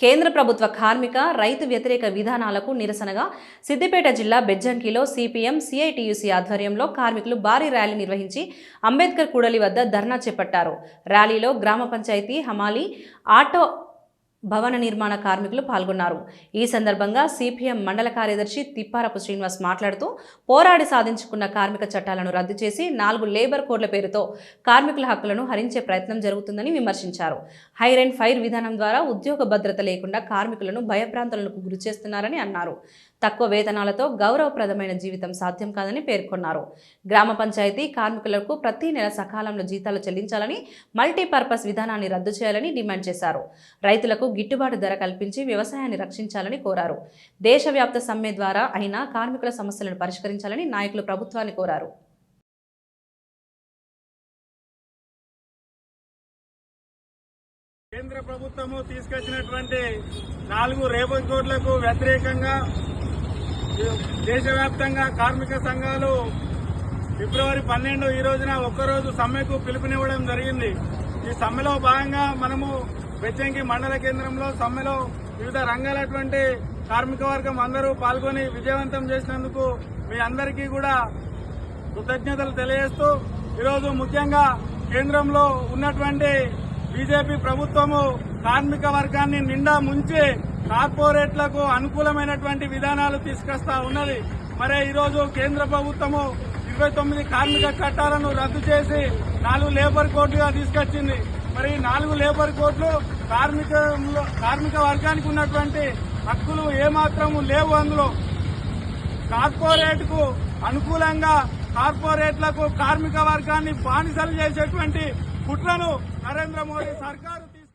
కేంద్ర ప్రభుత్వ కార్మిక రైతు వ్యతిరేక విధానాలకు నిరసనగా సిద్దిపేట జిల్లా బెజ్జంకిలో సిపిఎం సిఐటియుసి ఆధ్వర్యంలో కార్మికులు భారీ ర్యాలీ నిర్వహించి అంబేద్కర్ కూడలి వద్ద ధర్నా చేపట్టారు. ర్యాలీలో గ్రామ పంచాయతీ, హమాలీ, ఆటో భవన నిర్మాణ కార్మికులు పాల్గొన్నారు. ఈ సందర్భంగా సిపిఎం మండల కార్యదర్శి తిప్పారపు శ్రీనివాస్ మాట్లాడుతూ పోరాడి సాధించుకున్న కార్మిక చట్టాలను రద్దు చేసి 4 లేబర్ కోడ్ల పేరుతో కార్మికుల హక్కులను హరించే ప్రయత్నం జరుగుతుందని విమర్శించారు. హైర్ అండ్ ఫైర్ విధానం ద్వారా ఉద్యోగ భద్రత లేకుండా కార్మికులను భయభ్రాంతులకు గురిచేస్తున్నారని అన్నారు. తక్కువ వేతనాలతో గౌరవప్రదమైన జీవితం సాధ్యం కాదని పేర్కొన్నారు. గ్రామ పంచాయతీ కార్మికులకు ప్రతి నెల సకాలంలో జీతాలు చెల్లించాలని, మల్టీపర్పస్ విధానాన్ని రద్దు చేయాలని డిమాండ్ చేశారు. రైతులకు గిట్టుబాటు ధర కల్పించి వ్యవసాయాన్ని రక్షించాలని కోరారు. దేశవ్యాప్త సమ్మె ద్వారా అయినా కార్మికుల సమస్యలను పరిష్కరించాలని నాయకులు ప్రభుత్వాన్ని కోరారు. కేంద్ర ప్రభుత్వము తీసుకొచ్చినటువంటి 4 లేబర్ కోడ్లకు వ్యతిరేకంగా దేశవ్యాప్తంగా కార్మిక సంఘాలు ఫిబ్రవరి 12 ఈ రోజున ఒక్కరోజు సమ్మెకు పిలుపునివ్వడం జరిగింది. ఈ సమ్మెలో భాగంగా మనము బెజ్జంకి మండల కేంద్రంలో సమ్మెలో వివిధ రంగాలటువంటి కార్మిక వర్గం అందరూ పాల్గొని విజయవంతం చేసినందుకు మీ అందరికీ కూడా కృతజ్ఞతలు తెలియజేస్తూ ఈరోజు ముఖ్యంగా కేంద్రంలో ఉన్నటువంటి బీజేపీ ప్రభుత్వము కార్మిక వర్గాన్ని నిండా ముంచి కార్పొరేట్లకు అనుకూలమైనటువంటి విధానాలు తీసుకొస్తా ఉన్నది. మరి ఈరోజు కేంద్ర ప్రభుత్వము 29 కార్మిక చట్టాలను రద్దు చేసి 4 లేబర్ కోడ్లుగా తీసుకొచ్చింది. మరి 4 లేబర్ కోడ్లు కార్మిక వర్గానికి ఉన్నటువంటి హక్కులు ఏమాత్రం లేవు. అందులో కార్పొరేట్ కు అనుకూలంగా కార్పొరేట్లకు కార్మిక వర్గాన్ని బానిసలు చేసేటువంటి కుట్రను నరేంద్ర మోడీ సర్కారు